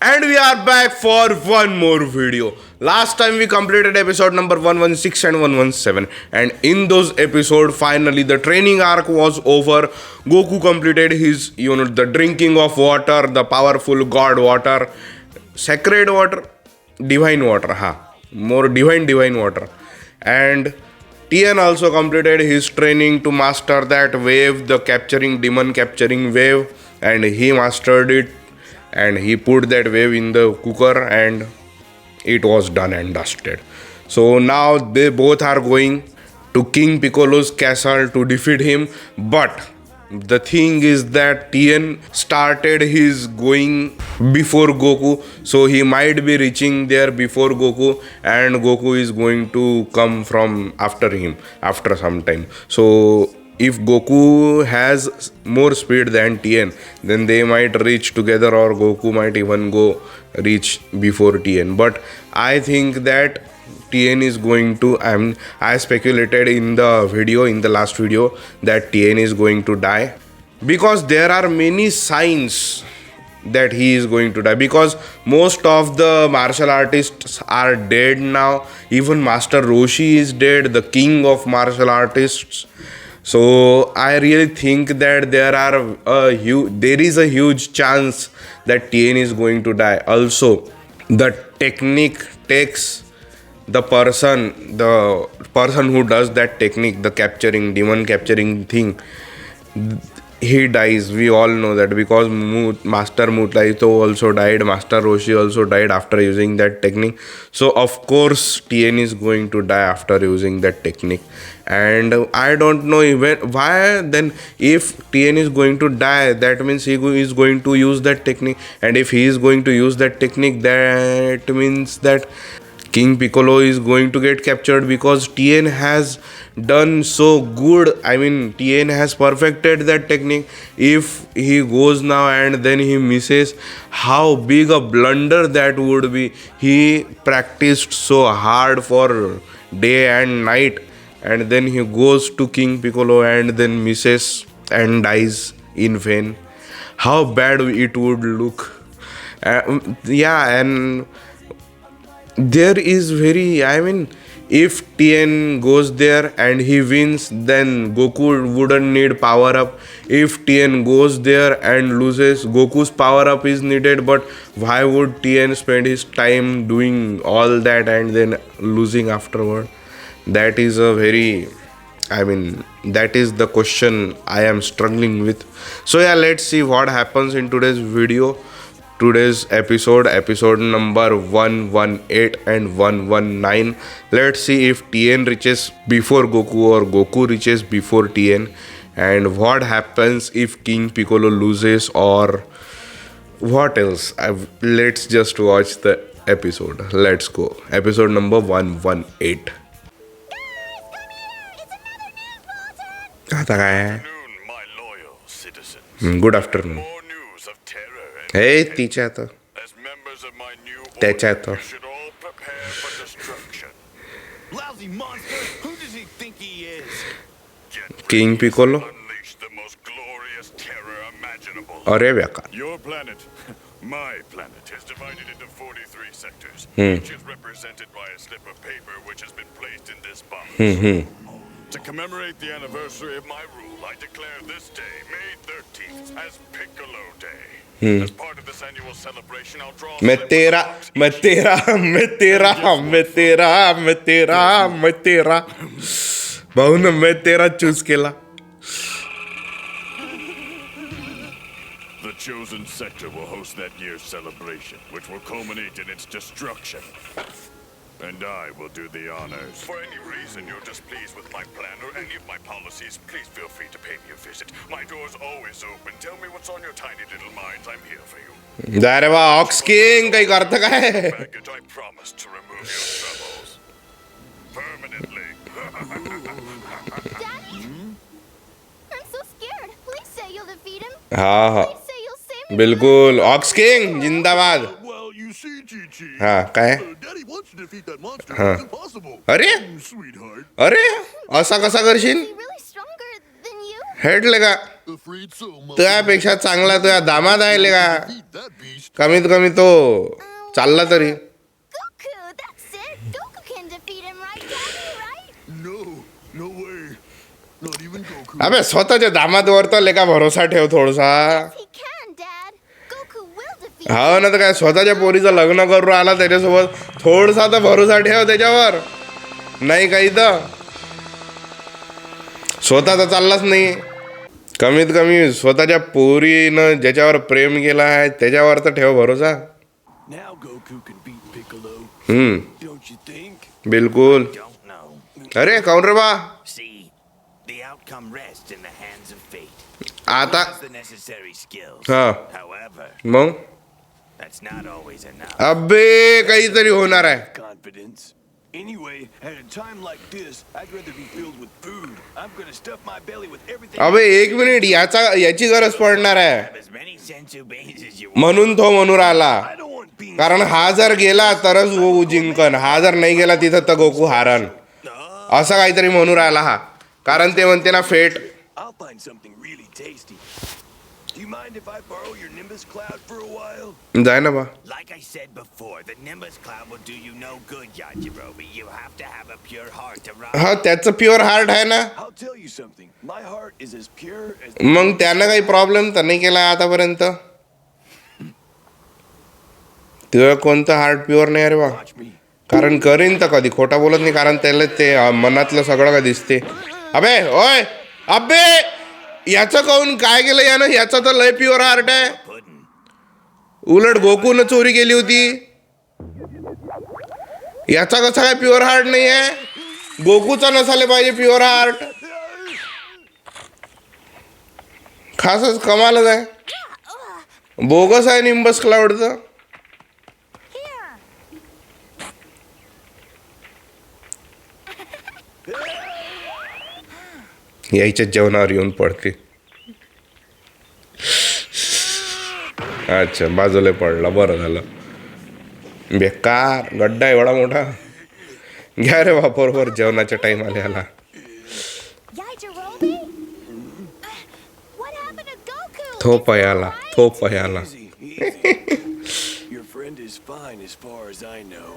And we are back for one more video. Last time we completed episode number 116 and 117, and in those episodes, finally the training arc was over. Goku completed his, the drinking of water, the powerful god water, sacred water, divine water, more divine water. And Tien also completed his training to master that wave, the capturing demon capturing wave, and he mastered it, and he put that wave in the cooker, and it was done and dusted. So now they both are going to King Piccolo's castle to defeat him. But the thing is that Tien started his going before Goku, so he might be reaching there before Goku, and Goku is going to come from after him after some time. So if Goku has more speed than Tien, then they might reach together, or Goku might even go reach before Tien. But I think that Tien is going to. I speculated in the last video, that Tien is going to die, because there are many signs that he is going to die, because most of the martial artists are dead now. Even Master Roshi is dead, the king of martial artists. So I really think that there is a huge chance that Tien is going to die. Also, the technique takes the person who does that technique, the capturing demon capturing thing, he dies. We all know that, because Master Mutlaito also died, Master Roshi also died after using that technique. So of course Tien is going to die after using that technique. And I don't know even why. Then if Tien is going to die, that means he is going to use that technique, and if he is going to use that technique, that means that King Piccolo is going to get captured, because Tien has done so good. I mean, Tien has perfected that technique. If he goes now and then he misses, how big a blunder that would be. He practiced so hard for day and night, and then he goes to King Piccolo and then misses and dies in vain. How bad it would look. And there is if Tien goes there and he wins, then Goku wouldn't need power up. If Tien goes there and loses, Goku's power up is needed. But why would Tien spend his time doing all that and then losing afterward? That is that is the question I am struggling with. So yeah, let's see what happens in today's video. Today's episode number 118 and 119. Let's see if Tien reaches before Goku, or Goku reaches before Tien, and what happens if King Piccolo loses, or what else. Let's just watch the episode. Let's go. Episode number 118. आता काय आहे? Good afternoon. Hey, तिच्या तर त्याच्या तर King Piccolo. अरे व्याका. Your planet, my planet, is divided into 43 sectors. Each is represented by a slip of paper which has been placed in this box. To commemorate the anniversary of my rule, I declare this day, May 13th, as Piccolo Day. As part of this annual celebration, I'll draw मैं तेरा भाऊ ना मैं तेरा choose केला. The chosen sector will host that year's celebration, which will culminate in its destruction. And I will do the honors. For any reason you're displeased with my plan or any of my policies, please feel free to pay me a visit. My door's always open. Tell me what's on your tiny little minds. I'm here for you. अरे वा, aux king काही करतं काय? Package, I promise to remove your troubles. Permanently. Daddy? I'm so scared. Please say you'll defeat him. हाँ Please say you'll save me. बिल्कुल. Aux king जिंदाबाद. Well, you see, Chi-Chi. हाँ काय? Daddy wants to defeat that monster. Huh. It's impossible. अरे Sweetheart. अरे असा कसा करशील? Is he really stronger than you? Head लेगा. Afraid so, Mother. त्यापेक्षा चांगला तुझ्या दामाद आहे का Beat that beast. कमीत कमी तो चालला तरी Goku, that's it. Goku can defeat him, right, Daddy? Right? No way. Not even Goku. अबे स्वतःच्या दामादवर तर लेका भरोसा ठेव थोडसा He can, Dad. Goku will defeat हो ना तर काय स्वतःच्या पोरीचं लग्न करून आला त्याच्यासोबत थोडसा तर भरोसा ठेव त्याच्यावर नाही काही तर स्वतः तर चाललाच नाही कमीत कमी स्वतःच्या पोरीनं ज्याच्यावर प्रेम केला आहे त्याच्यावर तर ठेव भरोसा Now Goku can beat Piccolo, don't you think? बिलकुल Don't know. अरे काऊन रे बा See, the outcome rests in the hands of fate. आता Has the necessary skills. Huh. However, mug that's not always enough. अबे काहीतरी होणार आहे Confidence. Anyway, at a time like this, I'd rather be filled with food. I'm gonna stuff my belly with everything. अबे एक minute याची गरज पडणार आहे Have as many sensu beans as you want. म्हणून तो म्हणू राहिला I don't want beans. कारण हा जर गेला तरच गोकू जिंकन हा जर नाही गेला तिथं तर गोकू हारन असं काहीतरी म्हणू राहिला हा कारण ते म्हणते ना fate I'll find something really tasty. Do you mind if I borrow your Nimbus Cloud for a while? जाय ना बा Like I said before, the Nimbus Cloud will do you no good, Yajirobe. You have to have a pure heart to run. हा त्याचं pure heart आहे ना I'll tell you something. My heart is as pure as मग त्यानं काही problem तर नाही केला आतापर्यंत तुझं कोणतं हार्ट प्युअर नाही अरे बा Watch me. कारण करीन तर कधी खोटा बोलत नाही कारण त्याला ते मनातलं सगळं का दिसते अबे ओय अबे याचं काऊन काय केलं यानं याचं तर लय प्युअर हार्ट आहे Pudding. उलट गोकुनं चोरी केली होती याचा कसा काय प्युअर हार्ट नाही आहे गोकुचा नसाले पाहिजे प्युअर हार्ट खासच कमालच आहे बोगस आहे निंबस क्लाउडचं Here. यायच्या जेवणावर येऊन पडते अच्छा बाजूला पडला बरं झालं बेकार गड्डा एवढा मोठा घ्या रे बा बरोबर जेवणाच्या टाइम आला Yajirobe? What happened to Goku? थोपयाला थोपयाला Easy, easy. Your friend is fine as far as I know.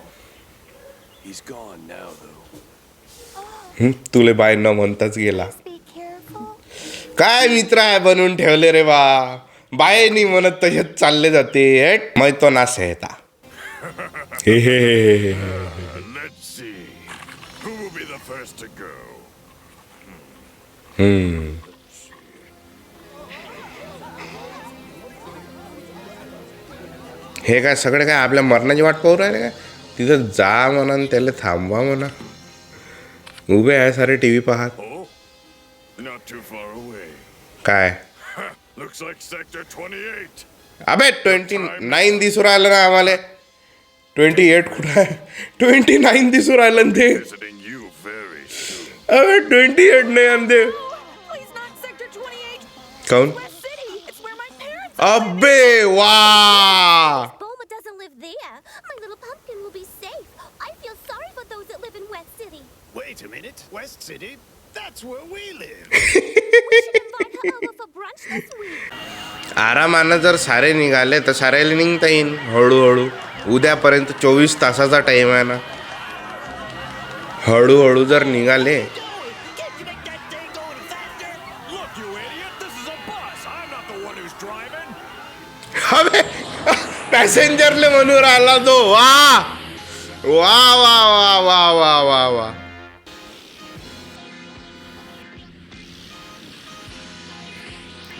He's gone now, though. तुले बाय न म्हणताच गेला Be careful. काय मित्र आहे बनवून ठेवले रे बा बायनी म्हणत तसेच चालले जाते हेट मै तो ना सेहता हे हे हे हे. Let's see. Who will be the first to go? हे काय सगळे काय आपल्या मरणाची वाट पाहू राहिले काय तिथं जा म्हणा आणि त्याला थांबवा म्हणा उभे आहे सारे टी व्ही पाहत Oh, not too far away. काय Looks like Sector 28. अबे 29 दिसू राहिलं ना आम्हाला 28 कुठं आहे 29 दिसू राहिलं ना ते Visiting you very soon. अबे 28 नाही आणि ते Please not Sector 28. काऊन West City. It's where my parents are. अबे वा Bulma doesn't live there. My little pumpkin will be safe. I feel sorry for those that live in West City. Wait a minute, West City? That's where we live. We should invite her over for brunch this week. आरामानं जर सारे निघाले तर साऱ्याला निघता येईन हळूहळू उद्यापर्यंत 24 तासाचा time आहे ना हळूहळू जर निघाले Can't you make that day go any faster? Look, you idiot! This is a bus! I'm not the one who's driving! अबे पॅसेंजरले म्हणून राहिला तो वा वा वा वा वा वा वा वा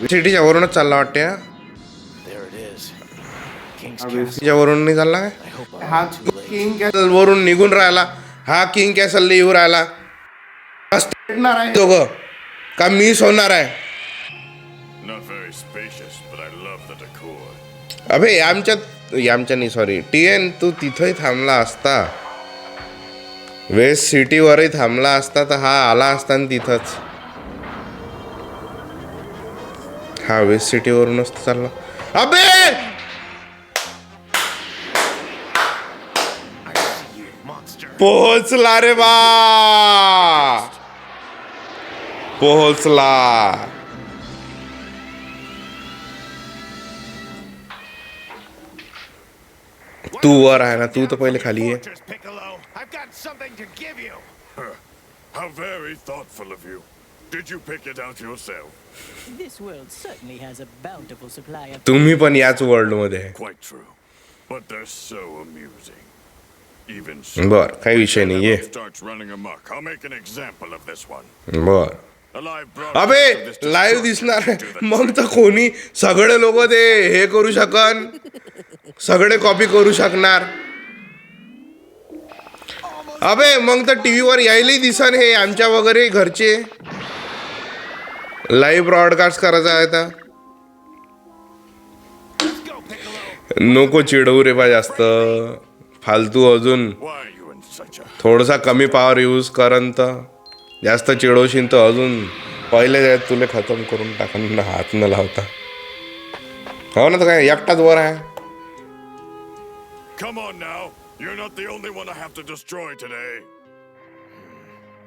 सिटीच्या वरूनच चालला वाटते हा There it is. King's सिटीच्या वरून नाही चालला काय I hope I'm हा not too late. King castle वरून निघून राहिला हा किंग कॅसल येऊ राहिला भेटणार आहे दोघं का मिस होणार आहे Not very spacious, but I love the decor. अबे आमच्या नाही सॉरी TN तू तिथंही थांबला असता वेस्ट सिटीवरही थांबला असता तर हा आला असता ना तिथंच हा वेस्ट सिटीवरूनच तर चालला अबे पोहोचला रे बा पोहोचला तू वर आहे ना, तू तर पहिले खाली आहे. Fortress, Piccolo. I've got something to give you. How very thoughtful of you. Did you pick it out yourself? This world certainly has a bountiful supply of. तुम्ही पण याच वर्ल्ड मध्ये आहे. Quite true. But they're so amusing. Even so, बर, काही विषय नाही whenever आहे. it starts running amok, I'll make an example of this one. बर. A live अबे broadcast of this live destruction दिसणार will do आहे. the मग तर कोणी सगळे लोक ते हे करू शकन, सगळे कॉपी करू शकणार. अबे मग तर टीव्ही वर यायलाही दिसन हे आमच्या वगैरे घरचे लाईव्ह ब्रॉडकास्ट करायचा आहे तर. नको चिडवू रे बा जास्त फालतू. अजून Why are you in such a थोडासा कमी पॉवर यूज करन तर जास्त चिडवशील तर अजून पहिले तुले खतम करून टाकन हात न लावता. हो ना, तर काय एकटाच वर आहे. Come on now. You're not the only one I have to destroy today.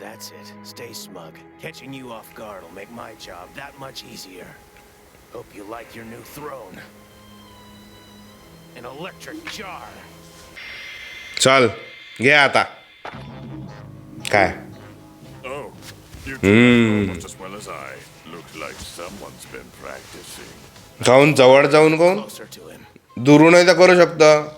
That's it. Stay smug. Catching you off guard will make my job that much easier. Hope you like your new throne. An electric jar. चल घे आता. काय Oh, you do almost as well as I. Looks like someone's been practicing. जाऊन जवळ जाऊन कोण Closer to him. दुरूनही तर करू शकतं.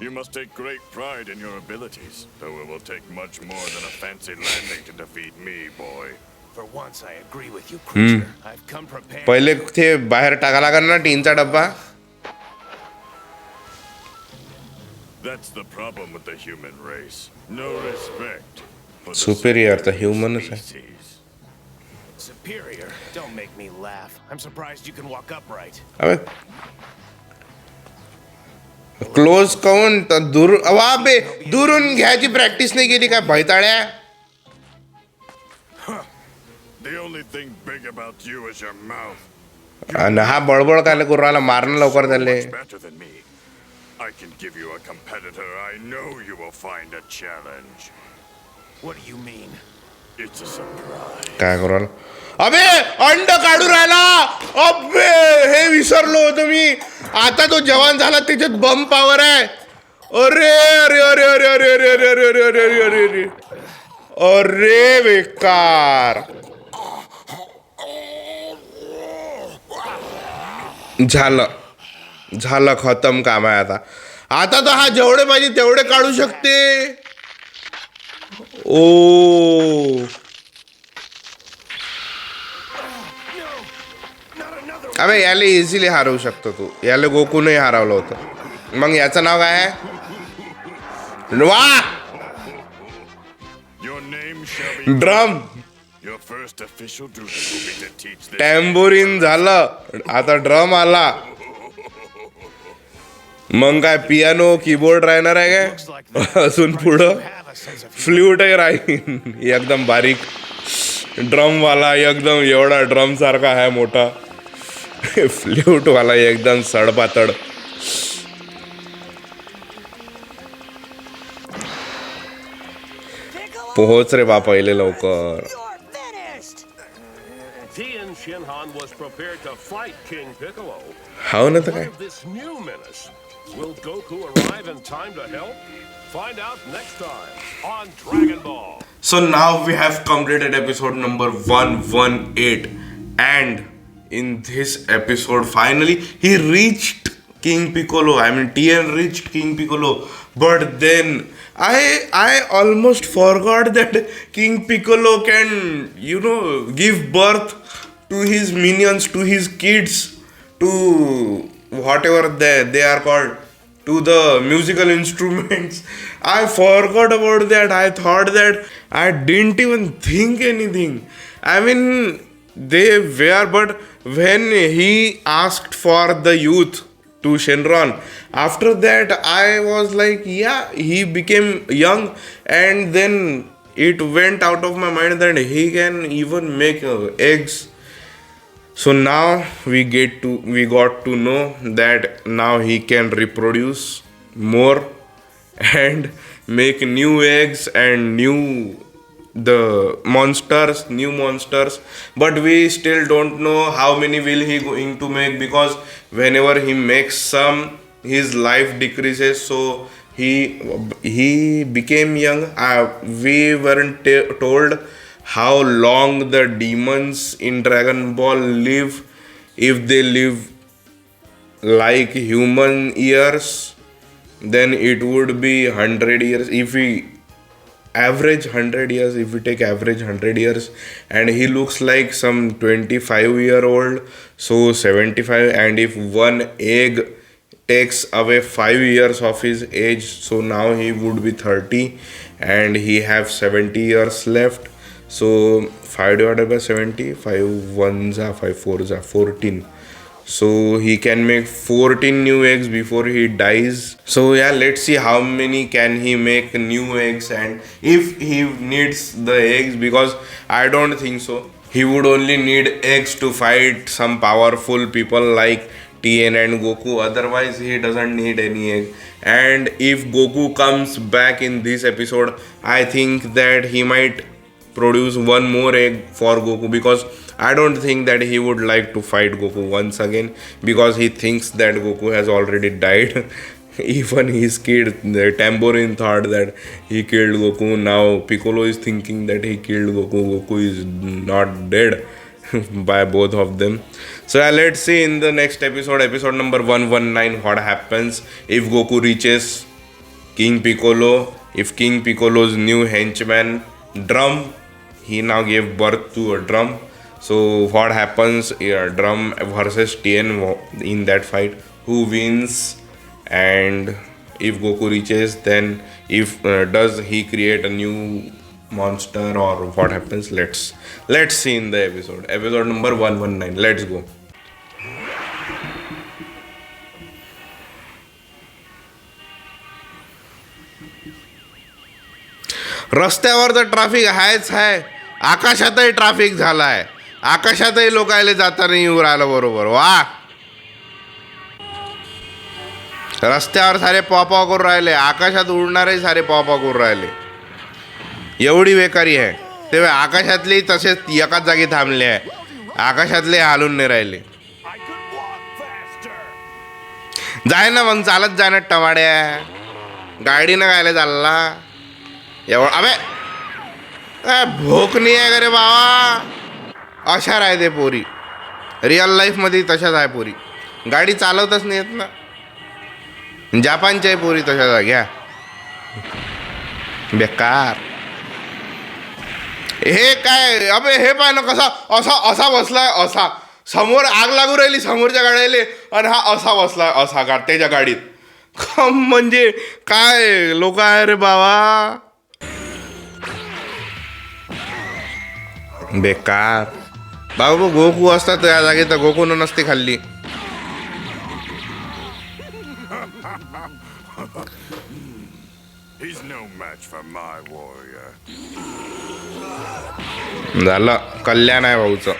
You must take great pride in your abilities, though it will take much more than a fancy landing to defeat me, boy. For once, I agree with you, creature. I've come prepared. पहिले ते बाहेर टाका लागेल ना टीनचा डब्बा. That's the problem with the human race. No respect for the Superior तर superior human च आहे. species. Superior. Don't make me laugh. I'm surprised you can walk upright. अबे क्लोज काऊन तर दूर वा बे दुरून घ्यायची प्रॅक्टिस नाही केली काय भैताळ्या. The only thing big about you is your mouth. आणि हा बळबळ काय करू राहिला, मारणं लवकर झाले. Much better than me. I can give you a competitor I know you will find a challenge. What do you mean? It's a surprise. काय करू राहिला. अबे अंड काढू राहिला. अबे हे विसरलो होतो मी. आता तो जवान झाला त्याच्यात बम पॉवर आहे. अरे अरे अरे अरे अरे अरे अरे अरे अरे अरे अरे अरे अरे बेकार. झालं खतम काम आहे आता. आता तर हा जेवढे पाहिजे तेवढे काढू शकते. ओ अबे याला इझिली हरवू शकतो तू. याला गोकूनही हरवलं होतं. मग याचं नाव काय आहे. वा Your name shall be. Drum. Your first official duty will be to teach this. टॅम्बोरिन झालं, आता ड्रम आला. मग काय पियानो कीबोर्ड राहणार आहे काय अजून पुढं. फ्ल्यूटही राहील एकदम बारीक. ड्रम वाला एकदम एवढा ड्रम सारखा आहे मोठा. फ्ल्यूट वाला एकदम सडपातड. पोहोच रे बा पहिले लवकर. You're finished! Tien Shinhan was prepared to fight King Piccolo. हाव ना तर What काय. of this new menace? Will Goku arrive in time to help? Find out next time on Dragon Ball. So now we have completed episode number 118, and in this episode finally he reached King Piccolo. I mean Tien reached King Piccolo, but then I almost forgot that King Piccolo can, you know, give birth to his minions, to his kids, to whatever they are called, to the musical instruments. I forgot about that. I thought that I didn't even think anything. I mean, they were, but when he asked for the youth to Shenron, after that I was like, yeah, he became young, and then it went out of my mind that he can even make eggs. So now we got to know that now he can reproduce more and make new eggs and new monsters, but we still don't know how many will he going to make, because whenever he makes some, his life decreases, so he became young. We weren't told how long the demons in Dragon Ball live. If they live like human years, then it would be 100 years. If we average 100 years, if we take average 100 years, and he looks like some 25-year-old, so 75, and if one egg takes away 5 years of his age, so now he would be 30 and he have 70 years left. So 5 divided by 70, 5 ones are 5 fours are 14. So he can make 14 new eggs before he dies. So yeah, let's see how many can he make new eggs, and if he needs the eggs, because I don't think so. He would only need eggs to fight some powerful people like Tien and Goku. Otherwise, he doesn't need any egg. And if Goku comes back in this episode, I think that he might produce one more egg for Goku, because I don't think that he would like to fight Goku once again, because he thinks that Goku has already died. Even his kid, the Tambourine, thought that he killed Goku. Now Piccolo is thinking that he killed Goku. Goku is not dead by both of them. So yeah, let's see in the next episode, episode number 119, what happens if Goku reaches King Piccolo, if King Piccolo's new henchman Drum, he now gave birth to a Drum. So what happens, Drum versus Tien in that fight, who wins, and if Goku reaches, then if does he create a new monster, or what happens? Let's see in the episode number 119. Let's go. रस्त्यावर तर traffic आहेच आहे, आकाशातही traffic झाला आहे, आकाशातही लोकायले जाताना येऊ राहिलं बरोबर. वा, रस्त्यावर सारे पॉपा करून राहिले, आकाशात उडणारे सारे पॉपा करून राहिले. एवढी बेकारी आहे. ते आकाशातले तसेच एकाच जागी थांबले आहे, आकाशातले हालून नाही राहिले. जाय ना मग, चालत जाय ना टमाड्या, गाडीनं गायला चालला एवढं. अबे काय भोक नाही आहे का रे बाबा. अशा राहते पोरी, रिअल लाईफमध्ये तशाच आहे पोरी, गाडी चालवतच नाही येत ना. जापानच्या पोरी तशाच घ्या, बेकार. हे काय, अबे हे पाय ना कसा असा बसलाय, असा समोर आग लागू राहिली समोरच्या गाड्याले, आणि हा असा बसलाय असा त्याच्या गाडीत. म्हणजे काय लोक आहे रे बाबा, बेकार. बाबा गोकू असता त्या जागी तर गोकून नसती खाल्ली. He's no match for my warrior. झालं, कल्याण आहे भाऊचं.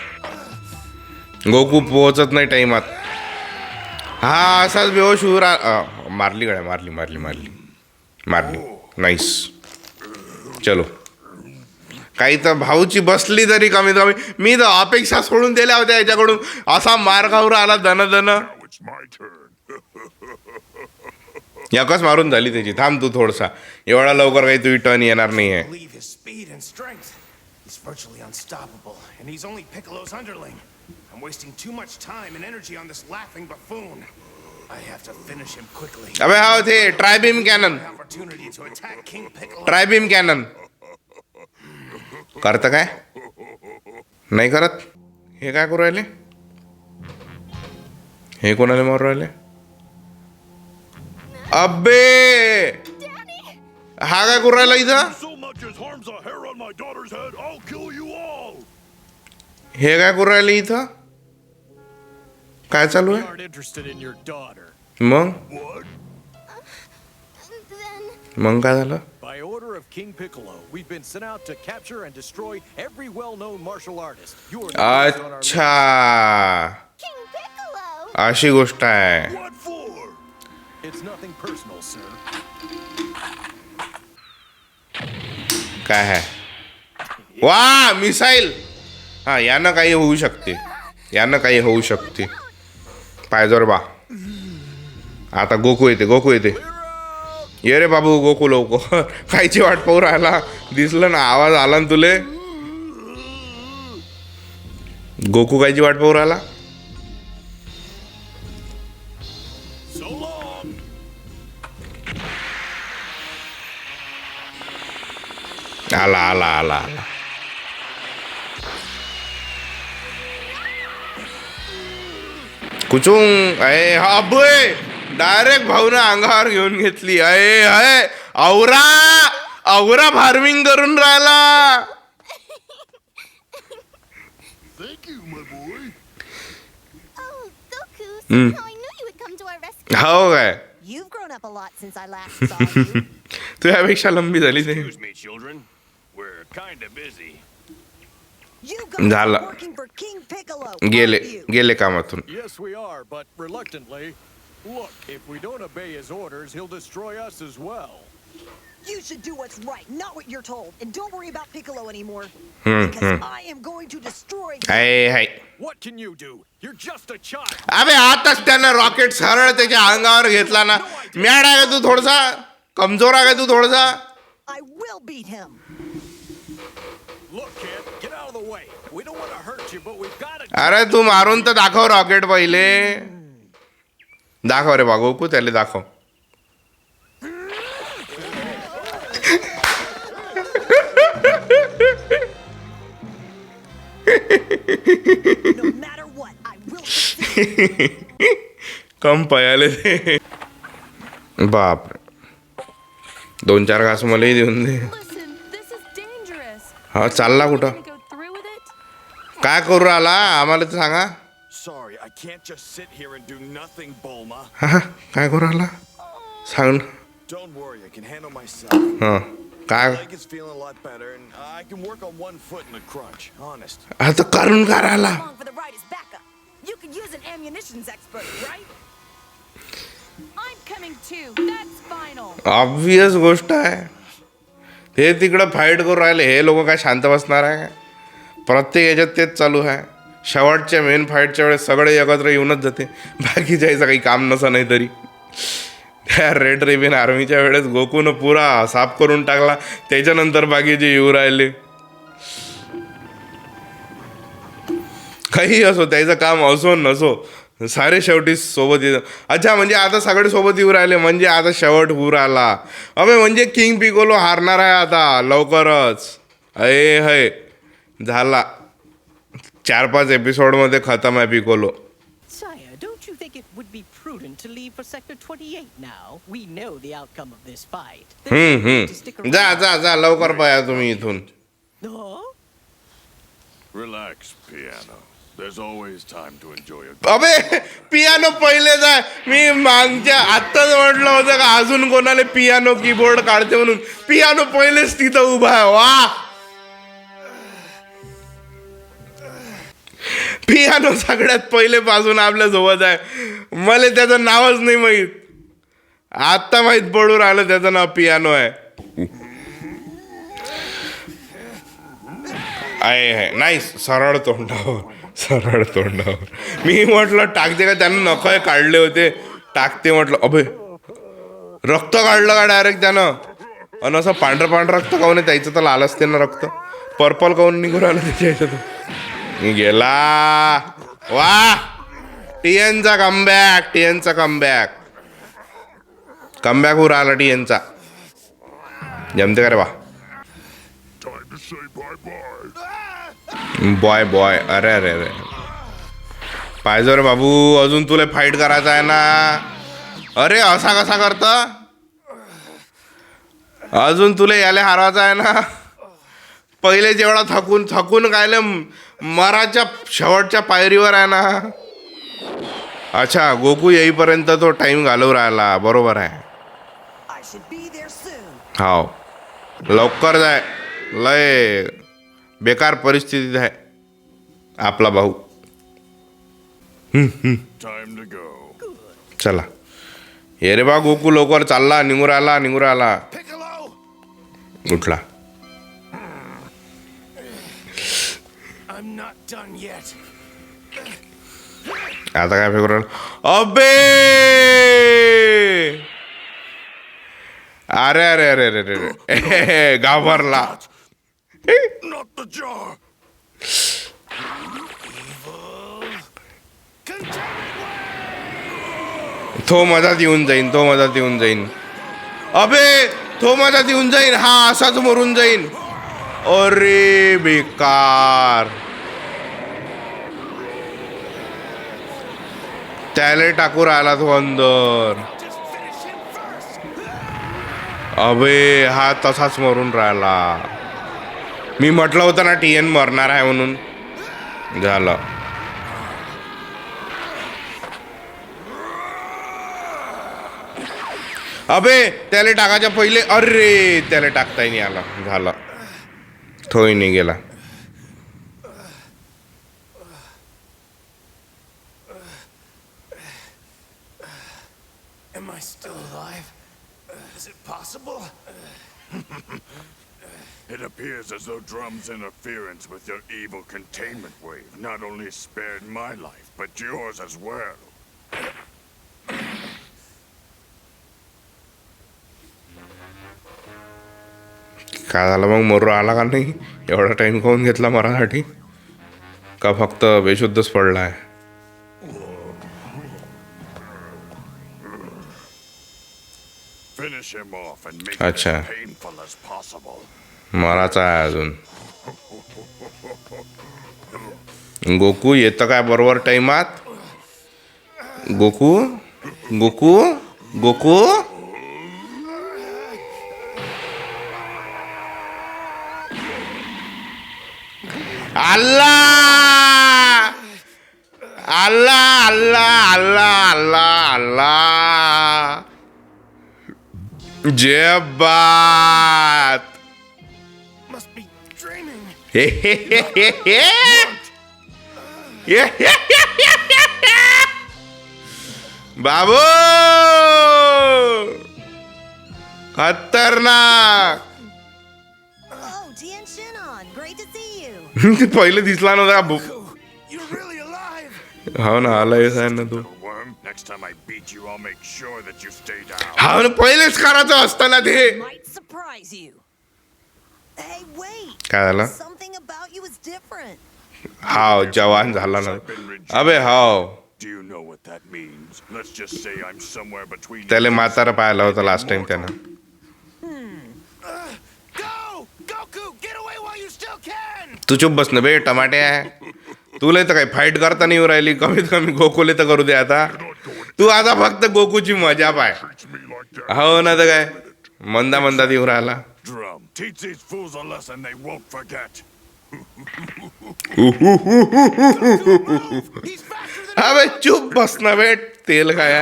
गोकू पोहोचत नाही टाइमात. हा असाच बेहोश होऊ मारली गड्या, मारली. नाईस. चलो, काही तर भाऊची बसली तरी कमीत कमी. मी तर अपेक्षा सोडून दिल्या होत्या याच्याकडून. असा मार खाऊन आला दन. Now it's my turn. एकच मारून झाली त्याची. थांब तू थोडसा, एवढा लवकर काही तुझी टर्न येणार नाही आहे. Believe his speed and strength. He's virtually unstoppable, and he's only Piccolo's underling. I'm wasting too much time and energy on this laughing buffoon. I have to finish him quickly. अबे हा ते tribeam cannon, Opportunity to attack King Piccolo. Tribeam cannon करतं काय नाही करत. हे काय करू राहिले, हे कोणाला मारू राहिले. अबे हा काय करू राहिला इथं. So much as harms a hair on my daughter's head, I'll kill you all. हे काय करू राहिले इथं, काय चालू आहे. Aren't interested in your daughter. Mug Then मग काय झालं. By order of King Piccolo, we've been sent out to capture and destroy every well-known martial artist. You are not on our list. अच्छा, King Piccolo. अशी गोष्ट आहे. What for? It's nothing personal, sir. काय आहे. वा, missile. हा, यानं काही होऊ शकते, पायजोर बा. आता गोकू येते ये रे बाबू गोकू लवकर कायची वाट पाहू राहिला दिसलं ना आवाज आला ना तुले गोकू कायची वाट पाहू राहिला So long. आला कुचुंग अय अबे डायरेक्ट भाऊनं अंगावर घेऊन घेतली अय अय औरा फार्मिंग करून राहिला Thank you, my boy. Oh, Goku, somehow I knew you would come to our rescue. हो काय You've grown up a lot since I last saw you. तुझ्यापेक्षा लंबी झाली ते Excuse me, children. We're kind of busy. You guys झालं. are working for King Piccolo. गेले aren't you? गेले कामातून Yes, we are, but reluctantly. Look, if we don't obey his orders, he'll destroy us as well. You should do what's right, not what you're told. And don't worry about Piccolo anymore. Hmm, Because I am going to destroy you. Hi What can you do? You're just a child. अबे आताच त्यानं rocket सरळ त्याच्या अंगावर घेतला ना mad आहे का तू थोडसा कमजोर आहे का तू थोडसा I will beat him. Look, kid, get out of the way. We don't want to hurt you, but we've got to. अरे तू मारून तर दाखव रॉकेट पहिले दाखव रे बागोकू त्याला दाखव No matter what, I will succeed. कम पयाले ते बापरे 2-4 घास मलाही देऊन दे Listen, this is dangerous. हा चालला कुठं Go through with it? काय करू राहिला आम्हाला तर सांगा Sorry, I can't just sit here and do nothing, Bulma. हा काय करू राहिला सांग ना. Don't worry, I can handle myself. हा काय Leg is feeling a lot better, and I can work on one foot in a crunch, honest. आता करून काय राहिला Along for the ride is backup. You could use an ammunitions expert, right? I'm coming too. That's final. Obvious गोष्ट आहे हे तिकडं fight करू राहिले हे लोक काय शांत बसणार आहे प्रत्येक याच्यात तेच चालू आहे शेवटच्या मेन फाईटच्या वेळेस सगळे एकत्र येऊनच जाते बाकी जायचं काही काम नसं नाही तरी त्या रेड रेबिन आर्मीच्या वेळेस गोकूनं पुरा साफ करून टाकला त्याच्यानंतर बाकीचे येऊ राहिले काही असो त्याचं काम असो नसो सारे शेवटी सोबत येत अच्छा म्हणजे आता सगळे सोबत येऊ राहिले म्हणजे आता शेवट होऊ राहिला अबे म्हणजे किंग पिकोलो हारणार आहे आता लवकरच अय हय झाला 4-5 एपिसोडमध्ये खतम आहे Piccolo Sire, don't you think it would be prudent to leave for Sector 28 now? We know the outcome of this fight. There's no need to stick around. जा लवकर पाया तुम्ही इथून No? Relax, Piano. There's always time to enjoy a अबे piano पहिलेच आहे मी मागच्या आत्ताच म्हटलं होतं का अजून कोणाला पियानो कीबोर्ड काढते म्हणून पियानो पहिलेच तिथं उभा आहे वा पियानो सगळ्यात पहिले पासून आपल्या सोबत आहे मला त्याचं नावच नाही माहीत आत्ता माहीत पडून आलं त्याचं नाव पियानो आहे आहे नाही सरळ तोंडावर मी म्हटलं टाकते का त्यानं नखय काढले होते टाकते म्हटलं अबे रक्त काढलं का डायरेक्ट त्यानं आणि असं पांढरं रक्त काऊन आहे त्याचं तर लाल असते ना रक्त पर्पल काऊन निघून आलं त्याच्या ह्याच्यातून गेला वा टीएनचा कमबॅक होऊ राहिला टीएनचा जमते का रे वा Time to say bye-bye. Boy अरे पाहिजे रे बाबू अजून तुला फाईट करायचा आहे ना अरे असा कसा करत अजून तुला याले हारायचा आहे ना पहिले जेवढा थकून गायले मराच्या शेवटच्या पायरीवर आहे ना अच्छा गोकू येईपर्यंत तो टाइम घालवू राहिला बरोबर आहे I should be there soon. हाव लवकर जाय लय बेकार परिस्थितीत आहे आपला भाऊ time to go. चला ये रे बा गोकू लवकर चालला निघू राहिला Piccolo! उठला I'm not done yet. आता काय फेकू राहिला? अबे अरे अरे अरे अरे अरे घाबरला. Not the jar! तो मधात येऊन जाईन. अबे तो मधात येऊन जाईन. हा असाच मरून जाईन. अरे बेकार. त्याला टाकू राहिला तो अंदर. अबे हा तसाच मरून राहिला. मी म्हटलं होतं ना TN मरणार आहे म्हणून. झालं. अबे त्याला टाकायच्या पहिले अरे त्याला टाकताही नाही आला. झालं. तोही नाही गेला. Am I still alive? Is it possible? It appears as though Drum's interference with your evil containment wave not only spared my life, but yours as well. काय झालं मग? मरू आला का नाही? एवढा टाइम खाऊन घेतला मरासाठी का फक्त बेशुद्धच पडलाय? Finish him off and make it अच्छा. as painful as possible. मराचा आहे अजून. गोकू येतं काय बरोबर टाइमात? गोकू गोकू गोकू अल्लाह अल्लाह अल्लाह अल्लाह अल्लाह अल्लाह. जय बात. Must be dreaming. बाबू खतरनाक. Oh, Tien Shinon, great to see you. ते पहिले दिसला नव्हता. You're really alive. हो ना आलाय आहे ना तू. Little worm, next time I beat you, I'll make sure that you stay down. हा ना पहिलेच करायचं असतं ना ते. Might surprise you. Hey, wait. काय झालं? Something about you is different. हाव जवान झाला ना. अबे हाव Do you know what that means? Let's just say I'm somewhere between. त्याला म्हातारा पाहिला होता लास्ट टाइम त्यानं. Go! Goku, get away while you still can! तू चुप बस ना बे टमाटे आहे. तुला तर काही फाईट करता नाही येऊ राहिली. कमीत कमी गोकुले तर करू दे आता. तू आता फक्त गोकूची मजा पाय. हो ना तर काय मंदा मंदात येऊ राहिला. Drum, teach these fools a lesson they won't forget. अबे चुप बस ना बे. तेल काय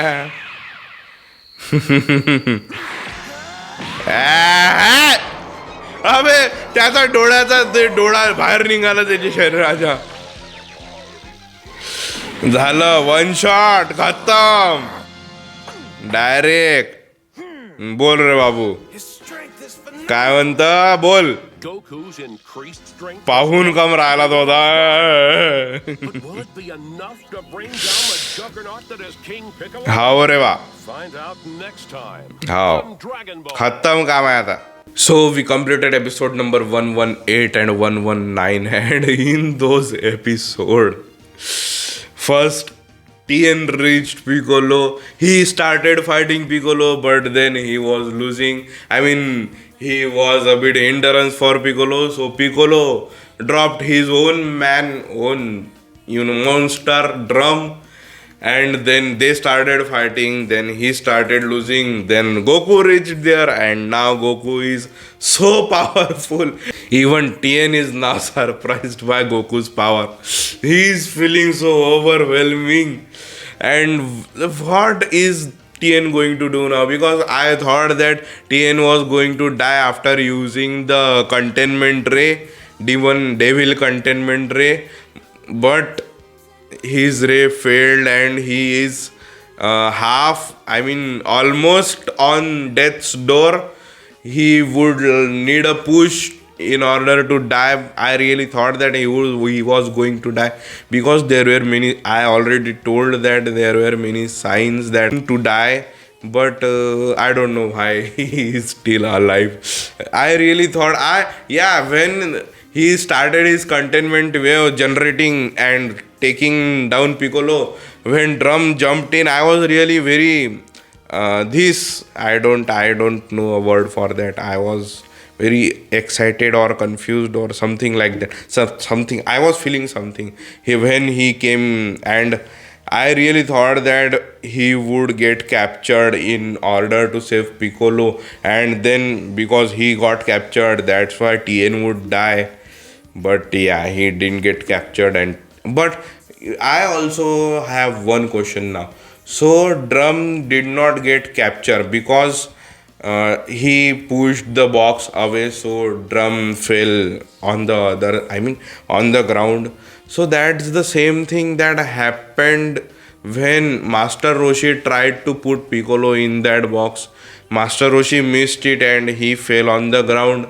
अबे त्याचा डोळ्याचा ते डोळा बाहेर निघाला त्याच्या शरीराच्या. झालं. वन शॉट खतम डायरेक्ट. बोल रे बाबू काय म्हणता? बोल. Goku's increased strength. पाहून कम राहिला तो होता. But will it be enough to bring down the juggernaut that is King Piccolo? हाव रे वा. Find out next time. How On Dragon Ball. खतम काम आहे आता. So we completed episode number 118 and 119 and in those episode first TN reached Piccolo. He started fighting Piccolo but then he was losing. I mean he was a bit hindrance for Piccolo, so Piccolo dropped his own monster Drum, and then they started fighting. Then he started losing. Then Goku reached there, and now Goku is so powerful. Even TN is now surprised by Goku's power. He is feeling so overwhelming. And what is TN going to do now? Because I thought that TN was going to die after using the containment ray, devil containment ray, but his ray failed and he is almost on death's door. He would need a push in order to die. I really thought that he was going to die, because there were many, I already told that there were many signs that to die, but I don't know why he is still alive. I really thought, when he started his containment wave generating and taking down Piccolo, when Drum jumped in, I was really very I don't know a word for that. I was very excited or confused or something like that. Something, I was feeling something when he came, and I really thought that he would get captured in order to save Piccolo, and then because he got captured, that's why Tien would die. But yeah, he didn't get captured. But I also have one question now. So Drum did not get captured because he pushed the box away, so Drum fell on on the ground. So that's the same thing that happened when Master Roshi tried to put Piccolo in that box. Master Roshi missed it and he fell on the ground.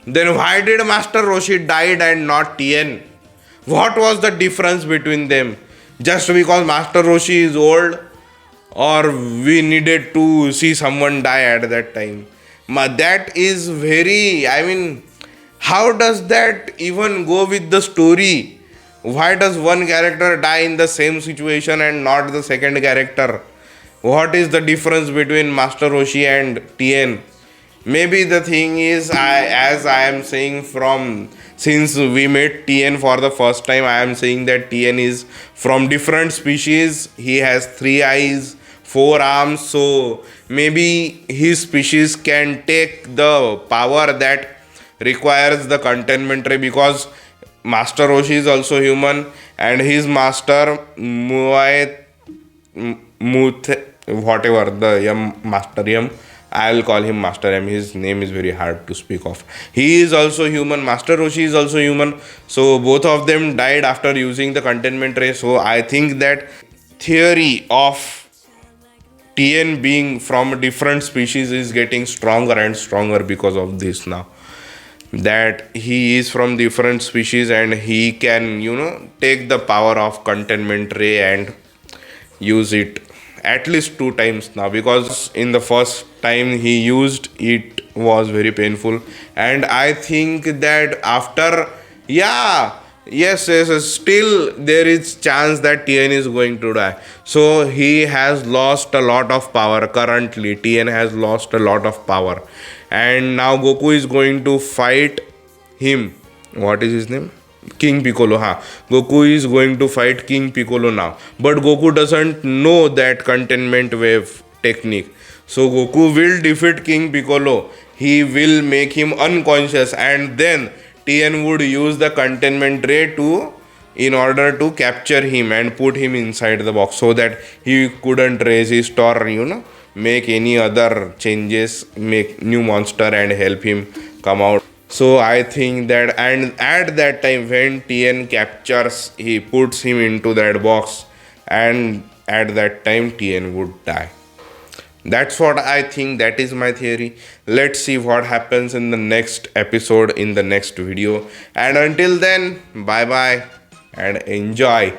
Then why did Master Roshi died and not Tien? What was the difference between them? Just because Master Roshi is old, or we needed to see someone die at that time? That is very, how does that even go with the story? Why does one character die in the same situation and not the second character? What is the difference between Master Roshi and Tien? Maybe the thing is, as I am saying, since we met Tien for the first time, I am saying that Tien is from different species. He has 3 eyes, 4 arms, so maybe his species can take the power that requires the containment ray, because Master Roshi is also human, and his master whatever the Master Yam, I will call him Master M. His name is very hard to speak of. He is also human. Master Roshi is also human. So both of them died after using the containment ray. So I think that theory of Tien being from a different species is getting stronger and stronger because of this now. That he is from different species and he can, take the power of containment ray and use it at least 2 times now, because in the first time he used it was very painful, and I think that after yes, still there is chance that Tien is going to die. So he has lost a lot of power. Currently Tien has lost a lot of power, and now Goku is going to fight him. What is his name? King Piccolo. Goku is going to fight King Piccolo now, but Goku doesn't know that containment wave technique. So Goku will defeat King Piccolo. He will make him unconscious, and then Tien would use the containment ray in order to capture him and put him inside the box, so that he couldn't resist or make any other changes, make new monster and help him come out. So I think that, and at that time when Tien captures, he puts him into that box, and at that time Tien would die. That's what I think. That is my theory. Let's see what happens in the next episode, in the next video. And until then, bye bye and enjoy.